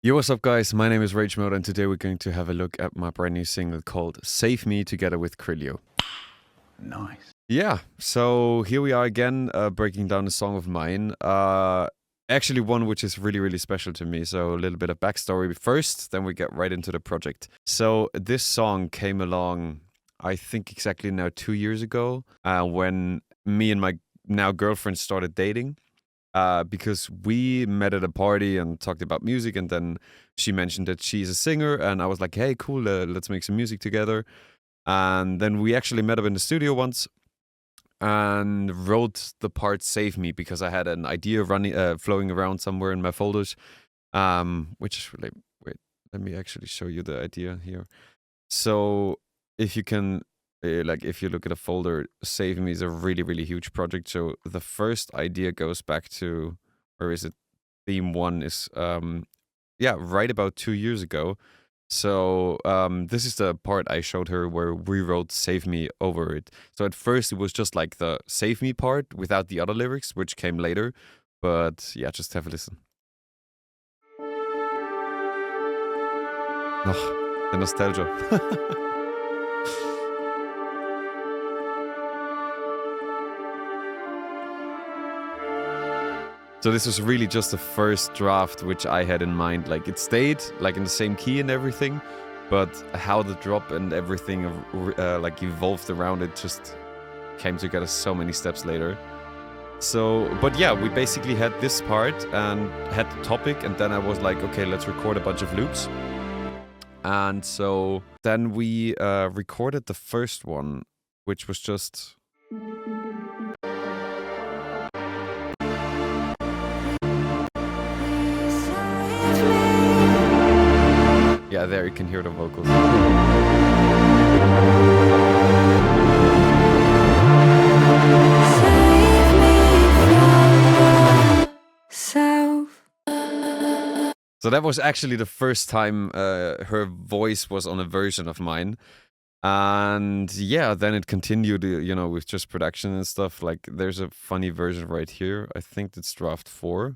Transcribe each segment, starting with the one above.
Yo, what's up, guys? My name is RageMode, and today we're going to have a look at my brand new single called Save Me together with Krillio. Nice. Yeah, so here we are again, breaking down a song of mine. Actually, one which is really, really special to me. So, a little bit of backstory first, then we get right into the project. So, this song came along, I think, exactly now 2 years ago, when me and my now girlfriend started dating. Because we met at a party and talked about music, and then she mentioned that she's a singer, and I was like, "Hey, cool, let's make some music together." And then we actually met up in the studio once and wrote the part "Save Me" because I had an idea flowing around somewhere in my folders. Which like, wait, let me actually show you the idea here. So if you can. If you look at a folder, Save Me is a really, really huge project. So the first idea goes back to, or is it theme one is, right about 2 years ago. So this is the part I showed her where we wrote Save Me over it. So at first it was just like the Save Me part without the other lyrics, which came later. But yeah, just have a listen. Oh, the nostalgia. So this was really just the first draft which I had in mind. Like, it stayed like in the same key and everything, but how the drop and everything like evolved around it just came together so many steps later. So, but yeah, we basically had this part and had the topic, and then I was like, okay, let's record a bunch of loops. And so then we recorded the first one, which was just... Yeah, there you can hear the vocals. So that was actually the first time her voice was on a version of mine. And yeah, then it continued, with just production and stuff. Like, there's a funny version right here. I think it's draft 4.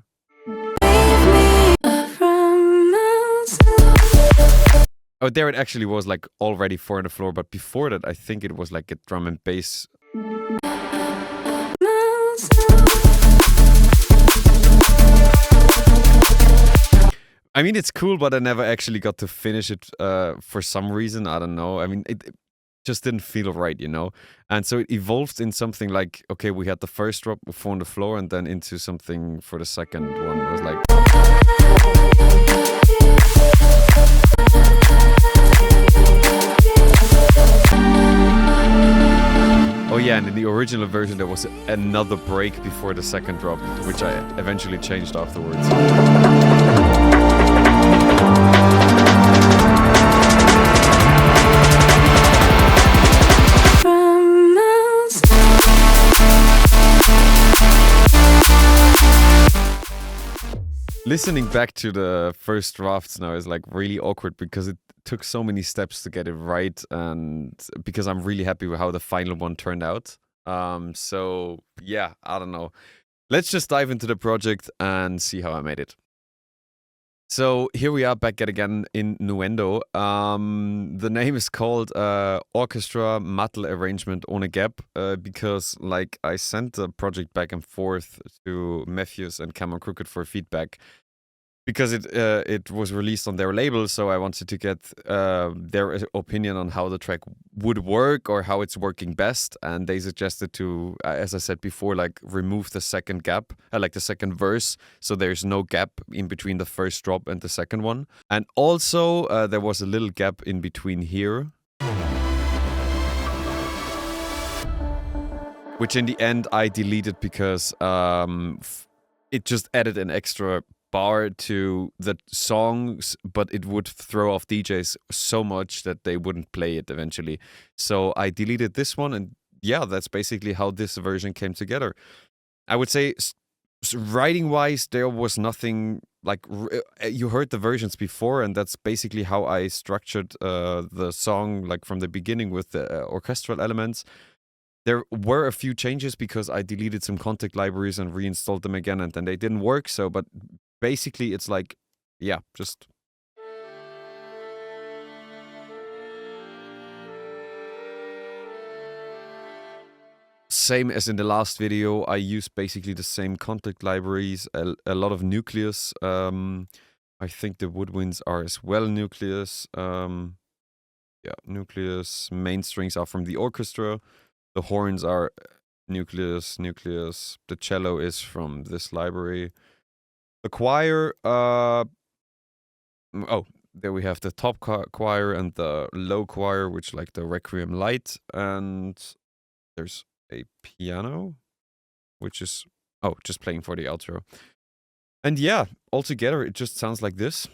Oh, there it actually was like already 4 on the floor, but before that, I think it was like a drum and bass. I mean, it's cool, but I never actually got to finish it for some reason. I don't know. I mean, it just didn't feel right, And so it evolved in something like, okay, we had the first drop, 4 on the floor, and then into something for the second one. It was like... Oh yeah, and in the original version there was another break before the second drop, which I eventually changed afterwards. Listening back to the first drafts now is like really awkward because it took so many steps to get it right, and because I'm really happy with how the final one turned out. So yeah, I don't know. Let's just dive into the project and see how I made it. So here we are back yet again in Nuendo. The name is called Orchestra Metal Arrangement ohne Gap because like I sent the project back and forth to Matthews and Camo&Krooked for feedback because it was released on their label, so I wanted to get their opinion on how the track would work or how it's working best, and they suggested to, as I said before, like remove the second gap, like the second verse, so there's no gap in between the first drop and the second one. And also there was a little gap in between here, which in the end I deleted because it just added an extra bar to the songs, but it would throw off DJs so much that they wouldn't play it eventually. So I deleted this one, and yeah, that's basically how this version came together. I would say writing-wise, there was nothing like... You heard the versions before, and that's basically how I structured the song, like from the beginning with the orchestral elements. There were a few changes because I deleted some contact libraries and reinstalled them again, and then they didn't work. So, but basically, it's like, yeah, just same as in the last video, I use basically the same contact libraries, a lot of nucleus. I think the woodwinds are as well nucleus. Yeah, nucleus. Main strings are from the orchestra. The horns are nucleus. The cello is from this library. The choir, oh, there we have the top choir and the low choir, which like the Requiem Light, and there's a piano, which is, just playing for the outro. And yeah, altogether it just sounds like this.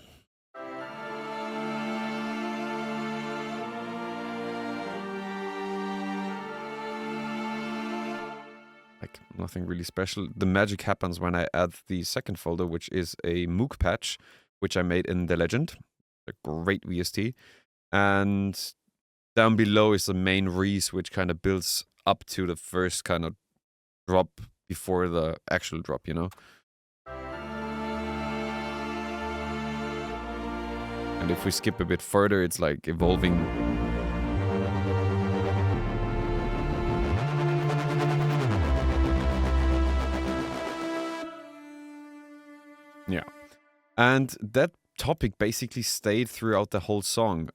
Like nothing really special. The magic happens when I add the second folder, which is a Moog patch, which I made in The Legend, a great VST. And down below is the main Reese, which kind of builds up to the first kind of drop before the actual drop, you know? And if we skip a bit further, it's like evolving. Yeah. And that topic basically stayed throughout the whole song.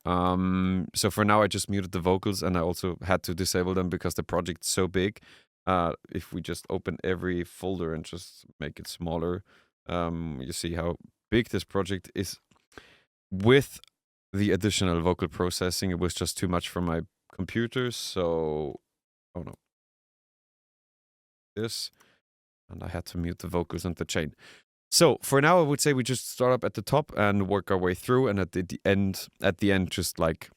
So for now, I just muted the vocals, and I also had to disable them because the project's so big. If we just open every folder and just make it smaller, you see how big this project is. With the additional vocal processing, it was just too much for my computer, so... Oh no. This. And I had to mute the vocals and the chain. So for now, I would say we just start up at the top and work our way through, and at the end, just like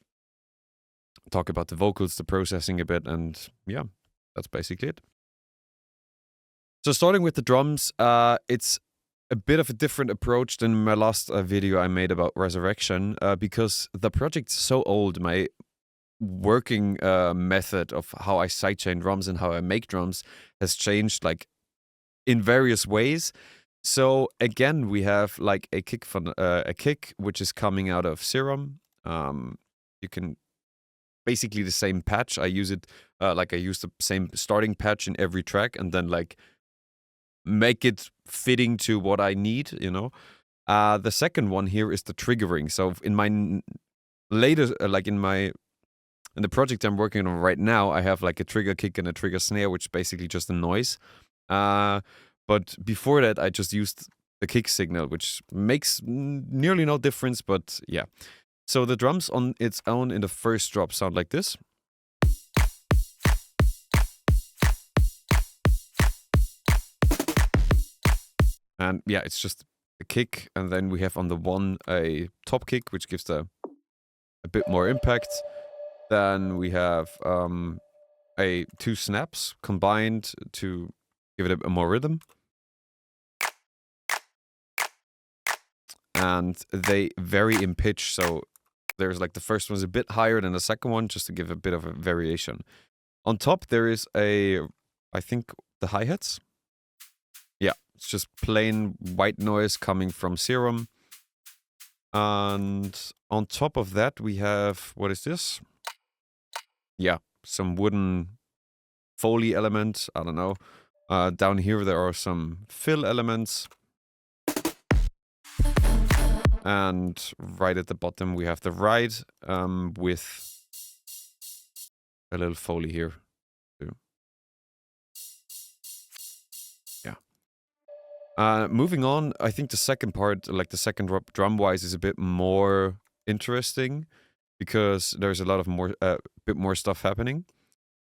talk about the vocals, the processing a bit, and yeah, that's basically it. So starting with the drums, it's a bit of a different approach than my last video I made about Resurrection, because the project's so old. My working method of how I sidechain drums and how I make drums has changed like in various ways. So again, we have like a kick which is coming out of Serum. You can basically the same patch. I use it like I use the same starting patch in every track, and then like make it fitting to what I need. You know. The second one here is the triggering. So in my latest, in the project I'm working on right now, I have like a trigger kick and a trigger snare, which is basically just a noise. But before that, I just used the kick signal, which makes nearly no difference, but yeah. So the drums on its own in the first drop sound like this. And yeah, it's just a kick, and then we have on the one a top kick, which gives a bit more impact. Then we have two snaps combined to give it a more rhythm. And they vary in pitch, so there's like the first one's a bit higher than the second one, just to give a bit of a variation. On top, there is I think the hi-hats. Yeah, it's just plain white noise coming from Serum. And on top of that, we have, what is this? Yeah, some wooden Foley element, I don't know. Down here, there are some fill elements. And right at the bottom, we have the ride with a little Foley here. Too. Yeah. Moving on, I think the second part, like the second drop drum-wise, is a bit more interesting because there's a lot of bit more stuff happening.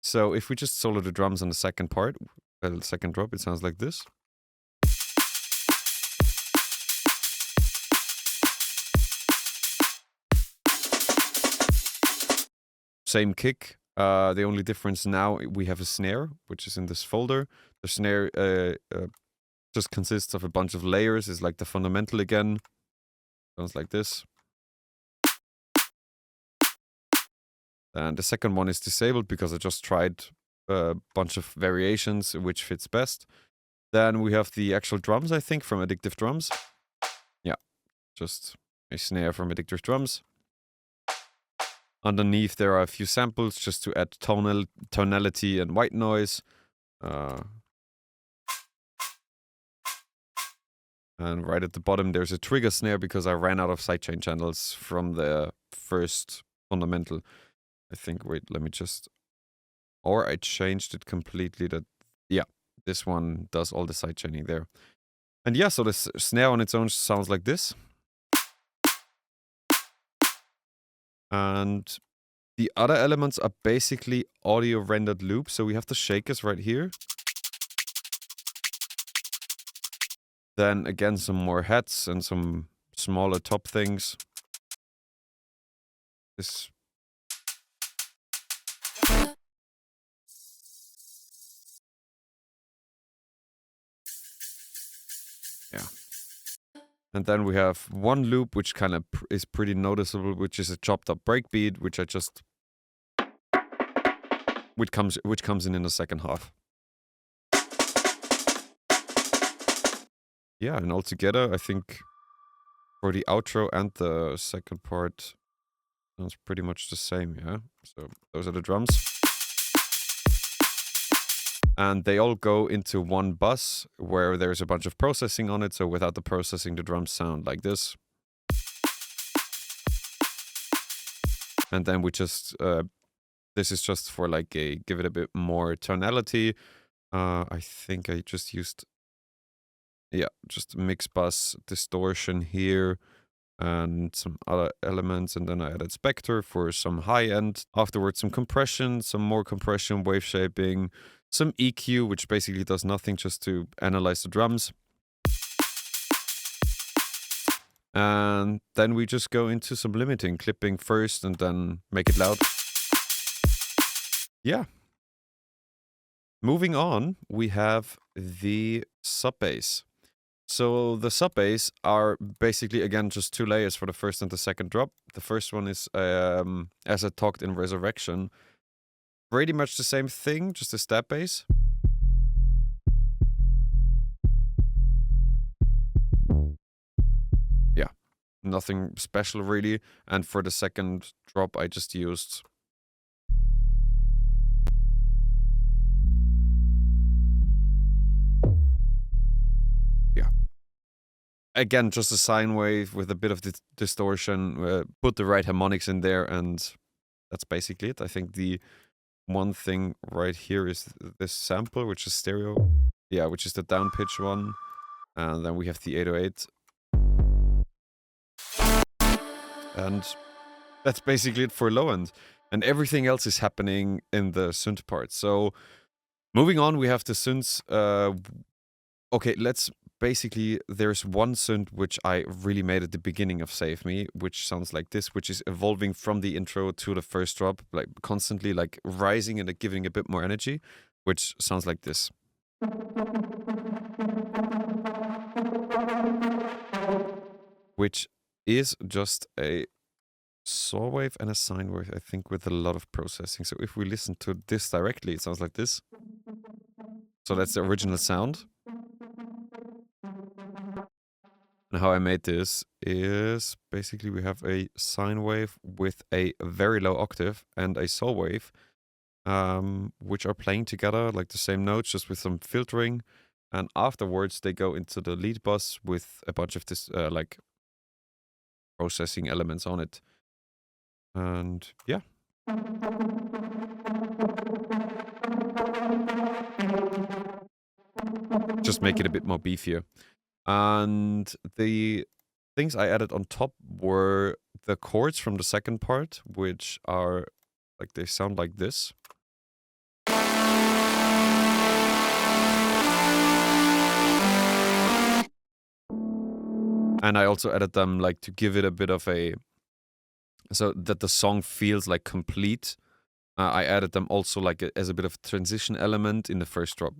So if we just solo the drums on the second part, the second drop, it sounds like this. Same kick. The only difference now, we have a snare, which is in this folder. The snare just consists of a bunch of layers. It's like the fundamental again. Sounds like this. And the second one is disabled because I just tried a bunch of variations, which fits best. Then we have the actual drums, I think, from Addictive Drums. Yeah, just a snare from Addictive Drums. Underneath, there are a few samples just to add tonality and white noise. And right at the bottom, there's a trigger snare because I ran out of sidechain channels from the first fundamental. I think, wait, let me just... Or I changed it completely that... Yeah, this one does all the sidechaining there. And yeah, so the snare on its own sounds like this. And the other elements are basically audio rendered loops. So we have the shakers right here. Then again, some more hats and some smaller top things. This... Yeah. And then we have one loop, which kind of is pretty noticeable, which is a chopped up breakbeat, which I just... Which comes in the second half. Yeah, and altogether, I think for the outro and the second part, sounds pretty much the same, yeah? So those are the drums. And they all go into one bus where there's a bunch of processing on it. So without the processing, the drums sound like this. And then we just, this is just for like give it a bit more tonality. I think I just used, yeah, just mix bus distortion here and some other elements. And then I added Spectre for some high end. Afterwards, some compression, some more compression, wave shaping, some EQ, which basically does nothing just to analyze the drums. And then we just go into some limiting, clipping first and then make it loud. Yeah. Moving on, we have the sub bass. So the sub bass are basically, again, just two layers for the first and the second drop. The first one is, as I talked in Resurrection, pretty much the same thing, just a stab bass. Yeah, nothing special really. And for the second drop, I just used... Yeah. Again, just a sine wave with a bit of distortion, put the right harmonics in there, and that's basically it. I think the one thing right here is this sample, which is stereo. Yeah, which is the down pitch one. And then we have the 808. And that's basically it for low end. And everything else is happening in the synth part. So moving on, we have the synths. Okay, let's basically, there's one synth which I really made at the beginning of Save Me, which sounds like this, which is evolving from the intro to the first drop, like constantly like rising and giving a bit more energy, which sounds like this. Which is just a saw wave and a sine wave, I think, with a lot of processing. So if we listen to this directly, it sounds like this. So that's the original sound. And how I made this is basically we have a sine wave with a very low octave and a saw wave, which are playing together like the same notes, just with some filtering. And afterwards, they go into the lead bus with a bunch of this like processing elements on it. And yeah. Just make it a bit more beefier. And the things I added on top were the chords from the second part, which are like, they sound like this. And I also added them like to give it a bit of a, so that the song feels like complete. I added them also like as a bit of a transition element in the first drop.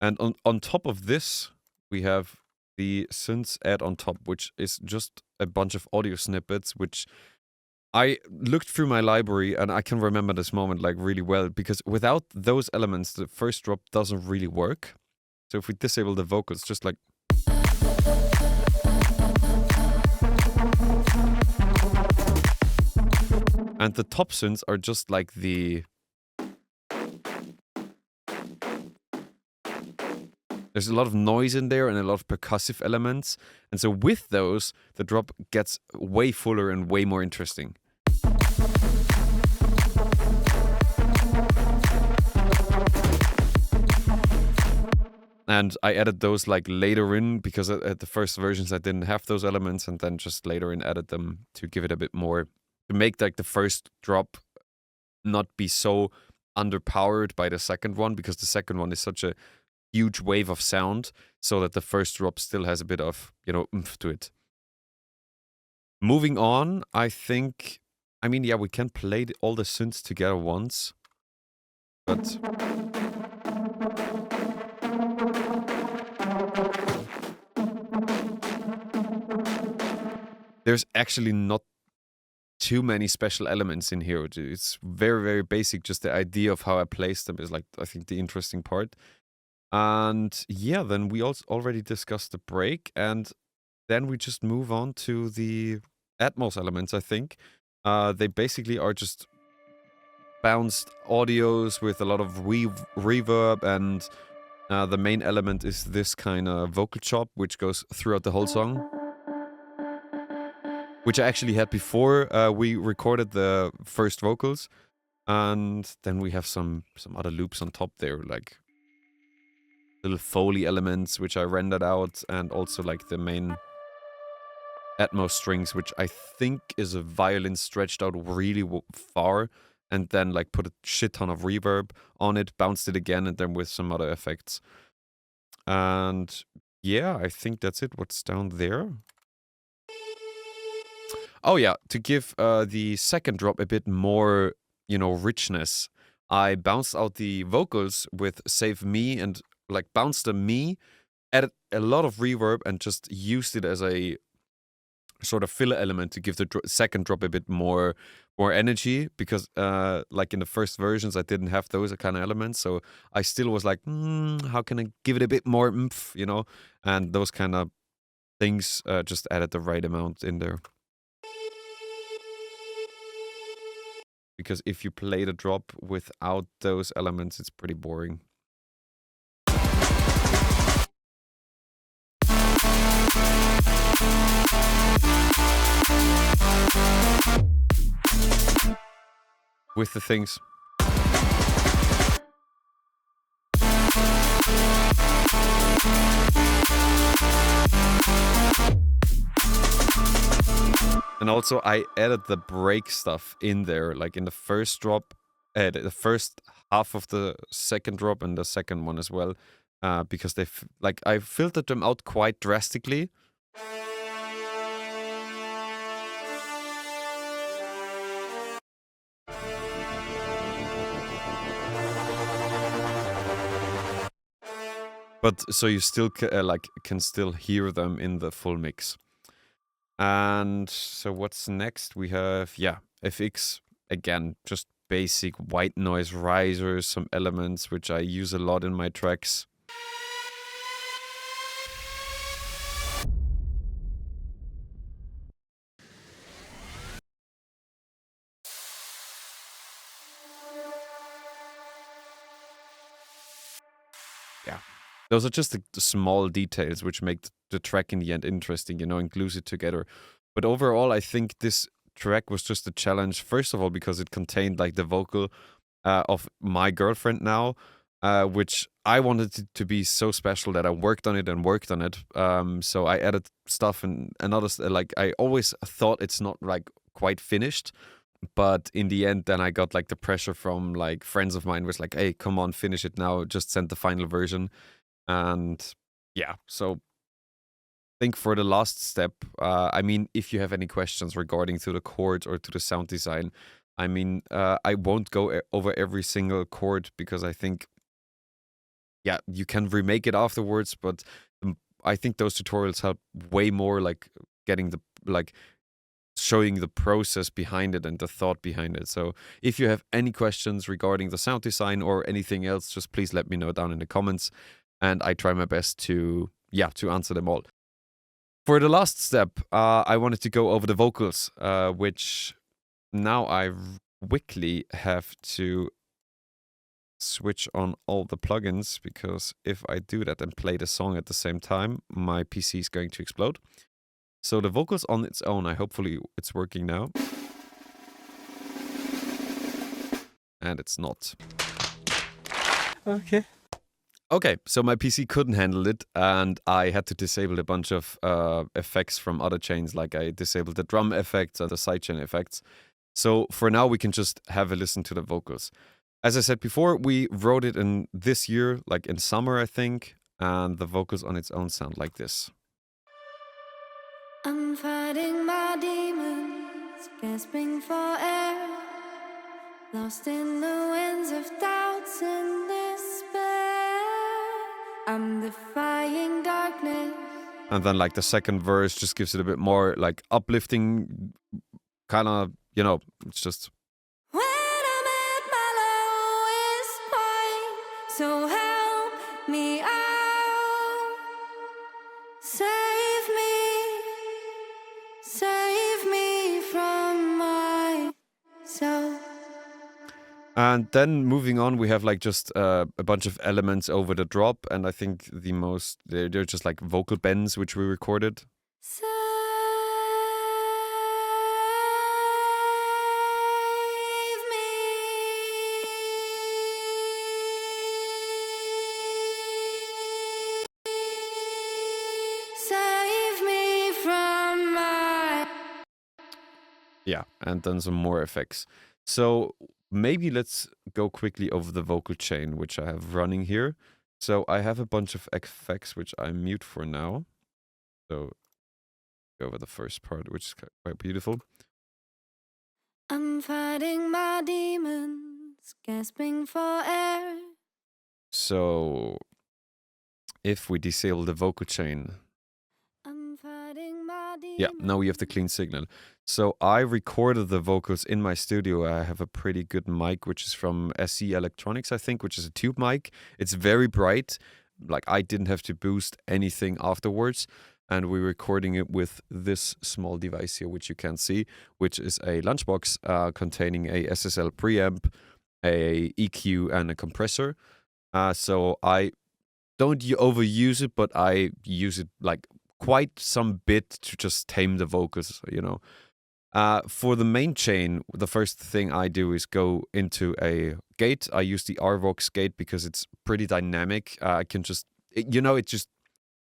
And on top of this, we have the synths add on top, which is just a bunch of audio snippets, which I looked through my library and I can remember this moment like really well, because without those elements, the first drop doesn't really work. So if we disable the vocals, just like... And the top synths are just like there's a lot of noise in there and a lot of percussive elements. And so with those, the drop gets way fuller and way more interesting. And I added those like later in because at the first versions I didn't have those elements, and then just later in added them to give it a bit more, to make like the first drop not be so underpowered by the second one, because the second one is such a huge wave of sound, so that the first drop still has a bit of, oomph to it. Moving on, I think, yeah, we can play all the synths together once, but there's actually not too many special elements in here. It's very, very basic. Just the idea of how I place them is like, I think, the interesting part. And yeah, then we also already discussed the break, and then we just move on to the Atmos elements, I think. They basically are just bounced audios with a lot of reverb, and the main element is this kind of vocal chop, which goes throughout the whole song, which I actually had before we recorded the first vocals. And then we have some other loops on top there, like little Foley elements, which I rendered out, and also like the main Atmos strings, which I think is a violin stretched out really far, and then like put a shit ton of reverb on it, bounced it again, and then with some other effects. And yeah, I think that's it. What's down there? Oh yeah, to give the second drop a bit more, richness, I bounced out the vocals with Save Me, and like bounced the me, added a lot of reverb, and just used it as a sort of filler element to give the second drop a bit more energy, because like in the first versions I didn't have those kind of elements, so I still was like, how can I give it a bit more oomph, and those kind of things just added the right amount in there. Because if you play the drop without those elements, it's pretty boring. With the things. And also I added the break stuff in there, like in the first drop, the first half of the second drop and the second one as well, because I filtered them out quite drastically. But so you still can still hear them in the full mix. And so what's next? We have, FX, again, just basic white noise risers, some elements which I use a lot in my tracks. Yeah. Those are just the small details which make the track in the end interesting, and glues it together. But overall, I think this track was just a challenge, first of all, because it contained like the vocal of my girlfriend now, which I wanted it to be so special that I worked on it and worked on it. So I added stuff and others. Like I always thought it's not like quite finished. But in the end, then I got like the pressure from like friends of mine was like, hey, come on, finish it now. Just send the final version. And yeah, so I think for the last step, if you have any questions regarding to the chords or to the sound design, I won't go over every single chord, because I think, you can remake it afterwards, but I think those tutorials help way more, like getting showing the process behind it and the thought behind it. So if you have any questions regarding the sound design or anything else, just please let me know down in the comments, and I try my best to answer them all. For the last step, I wanted to go over the vocals, which now I quickly have to switch on all the plugins, because if I do that and play the song at the same time, my PC is going to explode. So the vocals on its own, hopefully it's working now. And it's not. Okay. Okay, so my PC couldn't handle it, and I had to disable a bunch of effects from other chains, like I disabled the drum effects and the sidechain effects. So for now, we can just have a listen to the vocals. As I said before, we wrote it in this year, like in summer, I think, and the vocals on its own sound like this. I'm fighting my demons, gasping for air, lost in the winds of doubts and despair. I'm defying darkness. And then like the second verse just gives it a bit more like uplifting, kind of, it's just... When I'm at my lowest point, so help me out. Save me from myself. And then moving on, we have like just a bunch of elements over the drop, and I think they're just like vocal bends which we recorded. Save me. Save me from my... Yeah, and then some more effects. So maybe let's go quickly over the vocal chain, which I have running here. So I have a bunch of effects, which I mute for now. So go over the first part, which is quite beautiful. I'm fighting my demons, gasping for air. So if we disable the vocal chain, I'm fighting my demons. yeah, now we have the clean signal. So I recorded the vocals in my studio. I have a pretty good mic, which is from SE Electronics, I think, which is a tube mic. It's very bright. Like I didn't have to boost anything afterwards. And we're recording it with this small device here, which you can see, which is a lunchbox containing a SSL preamp, a EQ, and a compressor. So I don't overuse it, but I use it like quite some bit to just tame the vocals, For the main chain, the first thing I do is go into a gate. I use the RVox gate because it's pretty dynamic. I can just, it just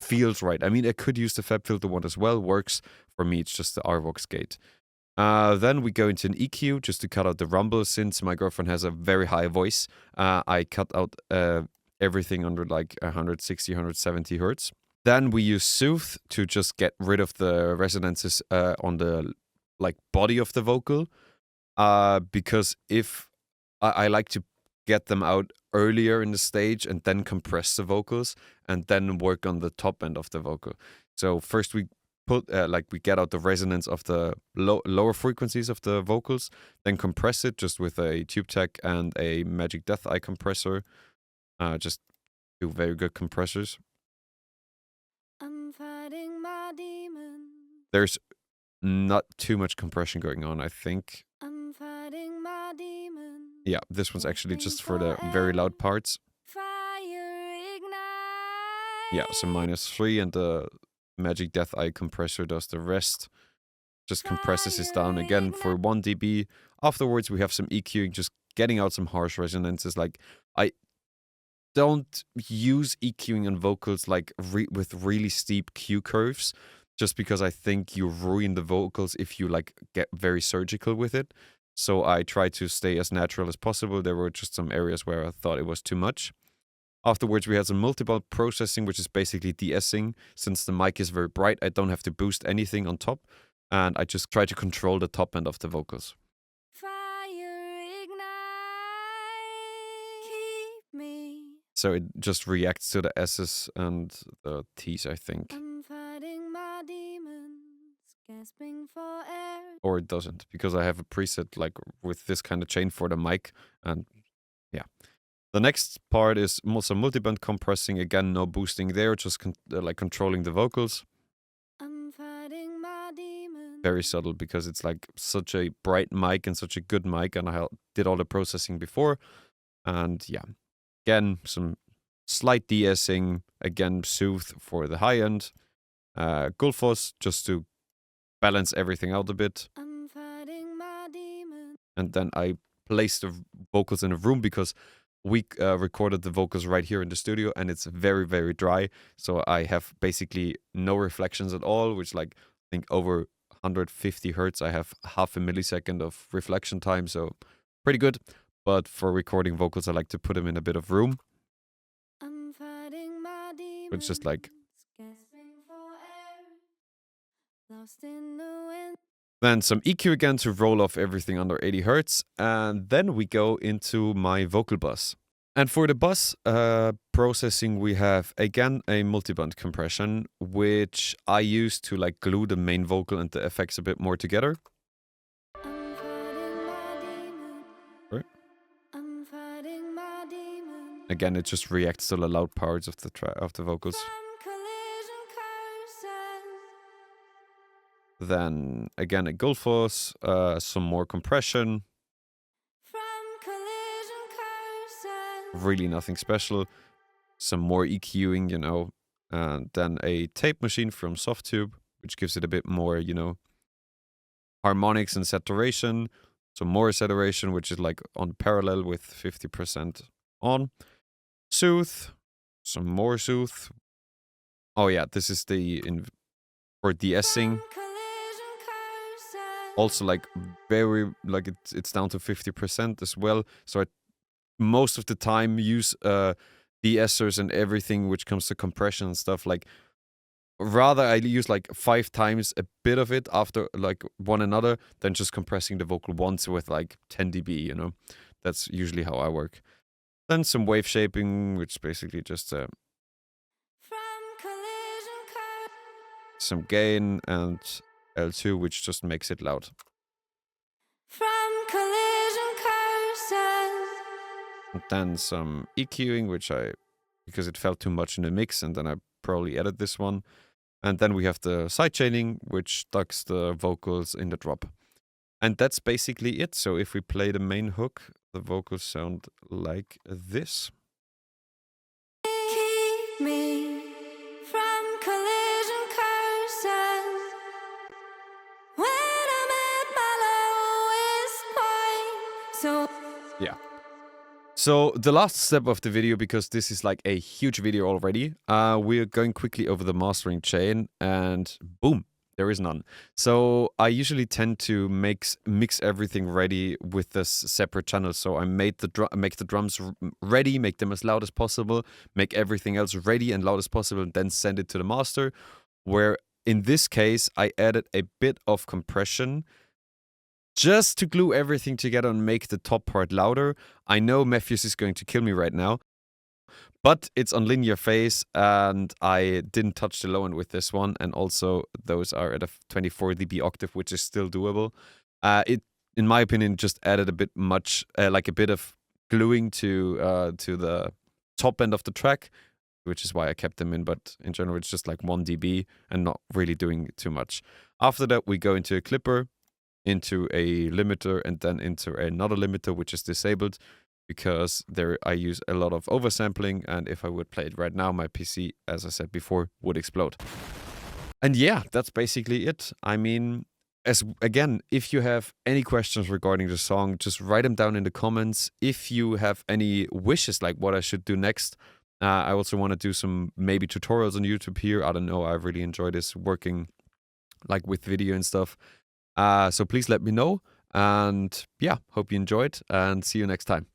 feels right. I mean, I could use the FabFilter one as well. Works for me. It's just the RVox gate. Then we go into an EQ just to cut out the rumble. Since my girlfriend has a very high voice, I cut out everything under like 160, 170 hertz. Then we use Soothe to just get rid of the resonances on the like body of the vocal, because if I like to get them out earlier in the stage and then compress the vocals and then work on the top end of the vocal. So first we put we get out the resonance of the lower frequencies of the vocals, then compress it just with a Tube Tech and a Magic Death Eye compressor. Just two very good compressors. I'm fighting my demons. There's not too much compression going on, I think. I'm fighting my demons. Yeah, this one's actually just for the very loud parts. Fire ignite. Yeah, so -3, and the Magic Death Eye compressor does the rest. Just compresses this down again for 1 dB. Afterwards, we have some EQing, just getting out some harsh resonances. Like, I don't use EQing on vocals like with really steep Q curves, just because I think you ruin the vocals if you like get very surgical with it. So I try to stay as natural as possible. There were just some areas where I thought it was too much. Afterwards, we had some multiple processing, which is basically de-essing. Since the mic is very bright, I don't have to boost anything on top, and I just try to control the top end of the vocals. Fire ignite. Keep me. So it just reacts to the S's and the T's, I think. I'm fighting my demons, gasping for air. Or it doesn't, because I have a preset like with this kind of chain for the mic, and yeah. The next part is some multiband compressing. Again, no boosting there, just like controlling the vocals. I'm fighting my demons. very subtle because it's like such a bright mic and such a good mic, and I did all the processing before. And yeah, again, some slight de-essing, again, soothe for the high end, Gullfoss just to balance everything out a bit. I'm fighting my demon. And then I placed the vocals in a room because we recorded the vocals right here in the studio, and it's very, very dry. So I have basically no reflections at all, which like I think over 150 hertz, I have half a millisecond of reflection time. So pretty good. But for recording vocals, I like to put them in a bit of room. I'm fighting my demon. It's just like Gasping for air. Lost in the wind. then some EQ again to roll off everything under 80 hertz. And then we go into my vocal bus. And for the bus processing, we have again a multiband compression, which I use to like glue the main vocal and the effects a bit more together. I'm fighting my demon. Right. I'm fighting my demon. Again, it just reacts to the loud parts of the vocals. From collision courses. Then again a Gullfoss, some more compression. From collision courses. Really nothing special. Some more EQing, you know, and then a tape machine from Softtube, which gives it a bit more, you know, harmonics and saturation. Some more saturation, which is like on parallel with 50% on. Soothe, some more soothe. Oh yeah, this is for de-essing. From collision courses. Also like very, like it's down to 50% as well. So I most of the time use de-essers and everything which comes to compression and stuff. Like rather I use like 5 times a bit of it after like one another than just compressing the vocal once with like 10 dB, you know. That's usually how I work. Then some wave shaping, which is basically just From collision courses. some gain and L2, which just makes it loud. From collision courses. And then some EQing, which because it felt too much in the mix, and then I probably added this one. And then we have the sidechaining, which ducks the vocals in the drop. And that's basically it. So if we play the main hook, the vocals sound like this. Keep me from collision courses. When I'm at my lowest point. So Yeah. So the last step of the video, because this is like a huge video already, we're going quickly over the mastering chain, and boom, there is none. So I usually tend to mix everything ready with this separate channel. So I make the drums ready, make them as loud as possible, make everything else ready and loud as possible, and then send it to the master. Where in this case, I added a bit of compression just to glue everything together and make the top part louder. I know Matthews is going to kill me right now, but it's on linear phase, and I didn't touch the low end with this one, and also those are at a 24 dB octave, which is still doable. It, in my opinion, just added a bit much, like a bit of gluing to the top end of the track, which is why I kept them in, but in general it's just like 1 dB and not really doing too much. After that, we go into a clipper, into a limiter, and then into another limiter, which is disabled because there I use a lot of oversampling, and if I would play it right now, my PC, as I said before, would explode. And yeah, that's basically it. I mean, again, if you have any questions regarding the song, just write them down in the comments. If you have any wishes, like what I should do next, I also want to do some maybe tutorials on YouTube here. I don't know, I really enjoy this, working like with video and stuff. So please let me know, and yeah, hope you enjoyed, and see you next time.